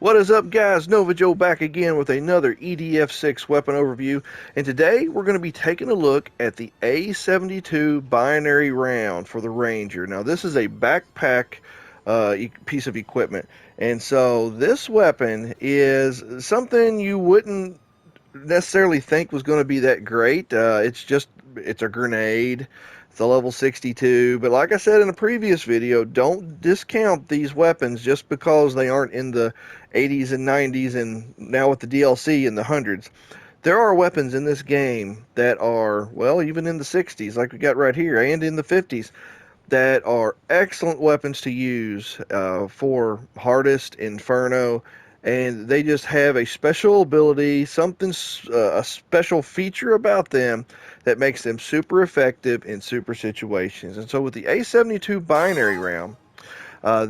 What is up, guys? Nova Joe back again with another EDF6 weapon overview, and today we're going to be taking a look at the A72 binary round for the Ranger. Now this is a backpack piece of equipment, and so this weapon is something you wouldn't necessarily think was going to be that great. It's a grenade. It's a level 62, but like I said in a previous video, don't discount these weapons just because they aren't in the 80s and 90s and now with the DLC in the hundreds. There are weapons in this game that are, well, even in the 60s, like we got right here, and in the 50s, that are excellent weapons to use for Hardest, Inferno, and they just have a special ability, a special feature about them that makes them super effective in super situations. And so with the A72 binary round,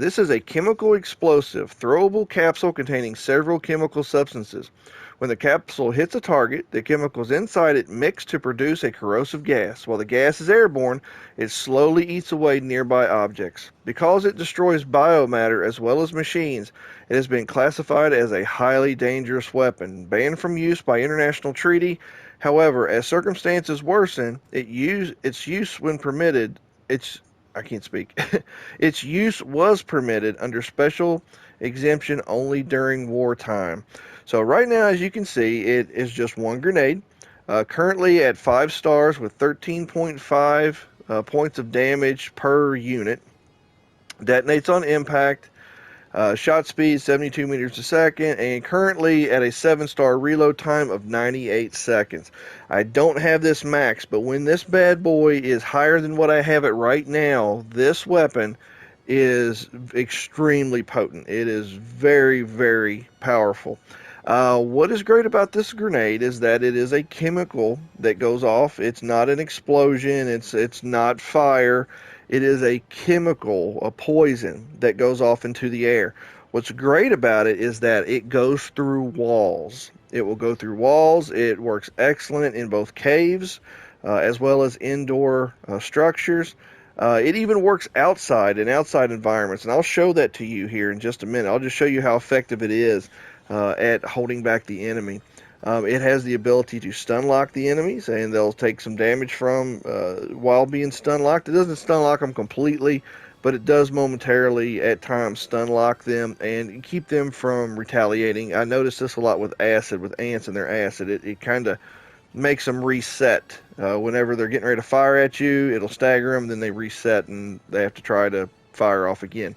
this is a chemical explosive, throwable capsule containing several chemical substances. When the capsule hits a target, the chemicals inside it mix to produce a corrosive gas. While the gas is airborne, it slowly eats away nearby objects. Because it destroys biomatter as well as machines, it has been classified as a highly dangerous weapon, banned from use by international treaty. However, as circumstances worsen, its use when permitted, I can't speak. Its use was permitted under special exemption only during wartime. So right now, as you can see, it is just one grenade. Currently at 5 stars with 13.5 points of damage per unit. Detonates on impact. Shot speed 72 meters a second, and currently at a 7-star reload time of 98 seconds. I don't have this max, but when this bad boy is higher than what I have it right now, this weapon is extremely potent. It is very, very powerful. What is great about this grenade is that it is a chemical that goes off. It's not an explosion. It's not fire. It is a chemical, a poison that goes off into the air. What's great about it is that it goes through walls. It will go through walls. It works excellent in both caves as well as indoor structures. It even works outside in outside environments, and I'll show that to you here in just a minute. I'll just show you how effective it is at holding back the enemy. It has the ability to stun lock the enemies, and they'll take some damage from while being stun locked. It doesn't stun lock them completely, but it does momentarily at times stun lock them and keep them from retaliating. I noticed this a lot with acid, with ants and their acid. It kind of makes them reset. Whenever they're getting ready to fire at you, it'll stagger them, then they reset and they have to try to fire off again.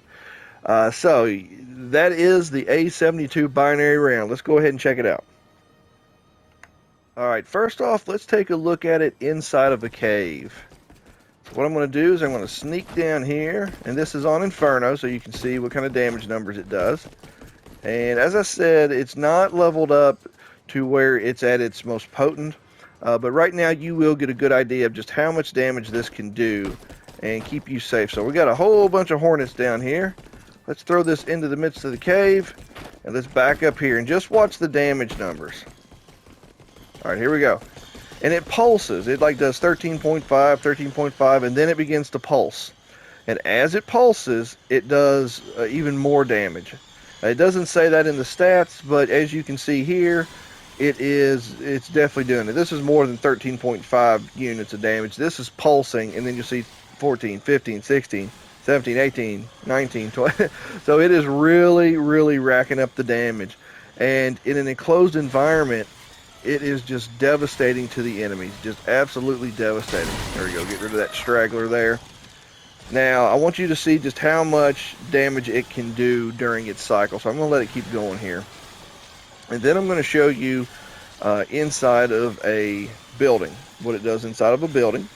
So that is the A72 binary round. Let's go ahead and check it out. Alright, first off, let's take a look at it inside of a cave. So what I'm going to do is I'm going to sneak down here, and this is on Inferno, so you can see what kind of damage numbers it does. And as I said, it's not leveled up to where it's at its most potent, but right now you will get a good idea of just how much damage this can do and keep you safe. So we got a whole bunch of hornets down here. Let's throw this into the midst of the cave, and let's back up here and just watch the damage numbers. Alright, here we go. And it pulses. It like does 13.5, 13.5, and then it begins to pulse. And as it pulses, it does even more damage. It doesn't say that in the stats, but as you can see here, it's definitely doing it. This is more than 13.5 units of damage. This is pulsing, and then you see 14, 15, 16, 17, 18, 19, 20. So it is really, really racking up the damage. And in an enclosed environment, it is just devastating to the enemies. Just absolutely devastating. There we go. Get rid of that straggler there. Now, I want you to see just how much damage it can do during its cycle. So I'm going to let it keep going here. And then I'm going to show you inside of a building, what it does inside of a building.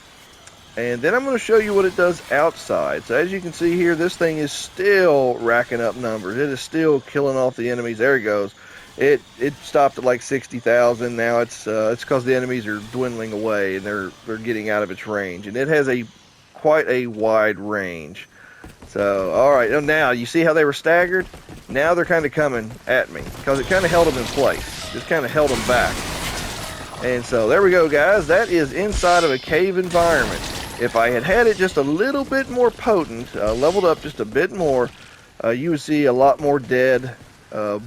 And then I'm going to show you what it does outside. So as you can see here, this thing is still racking up numbers. It is still killing off the enemies. There it goes. It stopped at like 60,000. Now it's because the enemies are dwindling away and they're getting out of its range. And it has quite a wide range. So all right, now you see how they were staggered. Now they're kind of coming at me because it kind of held them in place. Just kind of held them back. And so there we go, guys. That is inside of a cave environment. If I had it just a little bit more potent, leveled up just a bit more, you would see a lot more dead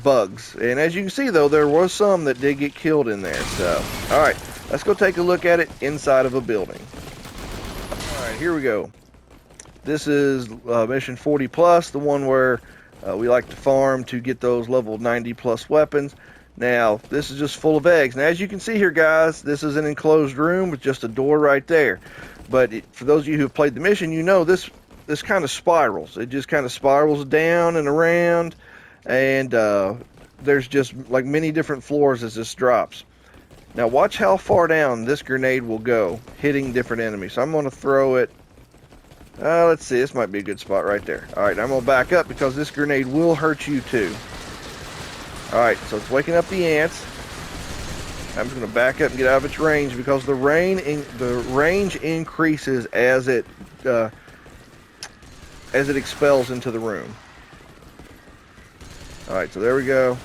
bugs. And as you can see, though, there was some that did get killed in there. So, all right, let's go take a look at it inside of a building. All right, here we go. This is mission 40 plus, the one where we like to farm to get those level 90 plus weapons. Now, this is just full of eggs. Now, as you can see here, guys, this is an enclosed room with just a door right there. But for those of you who have played the mission, you know this kind of spirals. It just kind of spirals down and around, and there's just like many different floors as this drops. Now, watch how far down this grenade will go, hitting different enemies. So I'm going to throw it. Let's see, this might be a good spot right there. Alright, I'm going to back up because this grenade will hurt you too. Alright, so it's waking up the ants. I'm just going to back up and get out of its range because the range increases as it expels into the room. Alright, so there we go.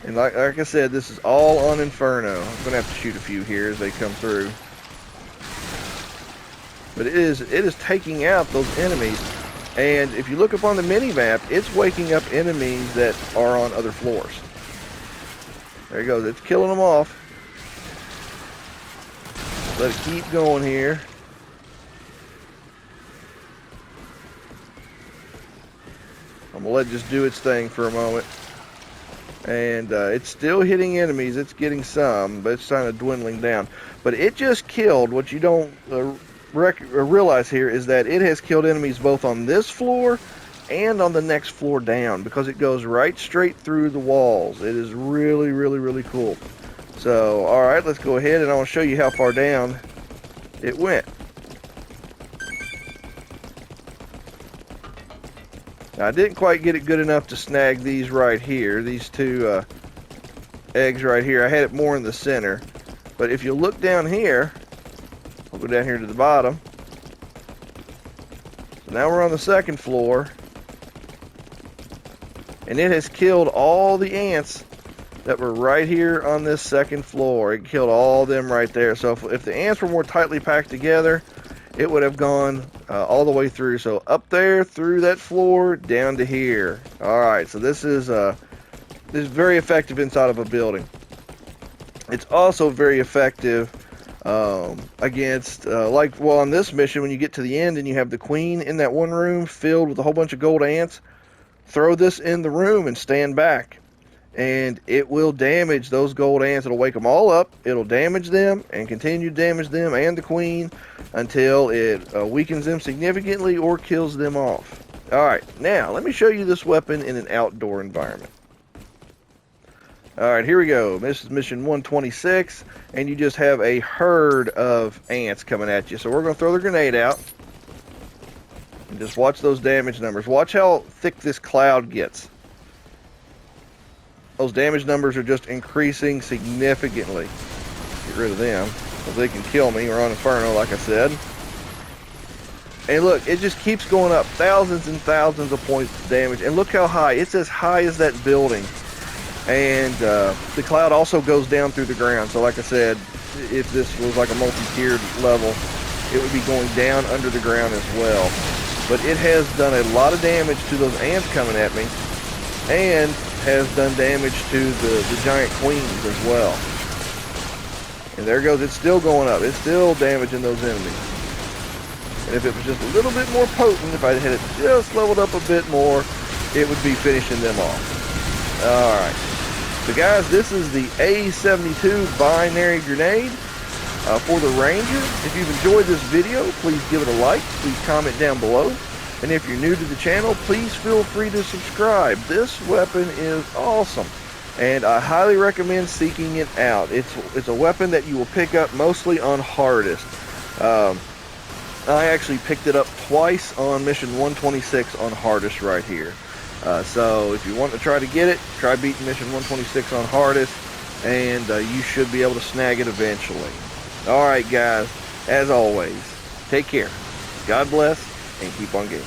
And like I said, this is all on Inferno. I'm going to have to shoot a few here as they come through. But it is taking out those enemies, and if you look up on the mini-map, it's waking up enemies that are on other floors. There it goes, it's killing them off. Let it keep going here. I'm going to let it just do its thing for a moment. And it's still hitting enemies, it's getting some, but it's kind of dwindling down. But it just killed, what you don't realize here is that it has killed enemies both on this floor and on the next floor down, because it goes right straight through the walls. It is really, really, really cool. So, alright, let's go ahead and I want to show you how far down it went. Now, I didn't quite get it good enough to snag these right here, these two eggs right here. I had it more in the center. But if you look down here, I'll go down here to the bottom. So now we're on the second floor. And it has killed all the ants that were right here on this second floor. It killed all of them right there. So if the ants were more tightly packed together, it would have gone all the way through. So up there, through that floor, down to here. Alright, so this is very effective inside of a building. It's also very effective against, on this mission, when you get to the end and you have the queen in that one room filled with a whole bunch of gold ants, throw this in the room and stand back. And it will damage those gold ants. It'll wake them all up. It'll damage them and continue to damage them and the queen until it weakens them significantly or kills them off. Alright, now let me show you this weapon in an outdoor environment. Alright, here we go. This is mission 126, and you just have a herd of ants coming at you. So we're going to throw the grenade out. And just watch those damage numbers. Watch how thick this cloud gets. Those damage numbers are just increasing significantly. Get rid of them, because they can kill me. We're on Inferno, like I said. And look, it just keeps going up. Thousands and thousands of points of damage. And look how high. It's as high as that building. And the cloud also goes down through the ground. So like I said, if this was like a multi-tiered level, it would be going down under the ground as well. But it has done a lot of damage to those ants coming at me, and has done damage to the giant queens as well. And there goes, it's still going up. It's still damaging those enemies. And if it was just a little bit more potent, if I had it just leveled up a bit more, it would be finishing them off. Alright. So guys, this is the A72 binary grenade for the Ranger. If you've enjoyed this video, please give it a like. Please comment down below. And if you're new to the channel, please feel free to subscribe. This weapon is awesome, and I highly recommend seeking it out. It's a weapon that you will pick up mostly on hardest. I actually picked it up twice on mission 126 on hardest right here. So if you want to try to get it, try beating mission 126 on hardest, and you should be able to snag it eventually. Alright guys, as always, take care, God bless, and keep on gaming.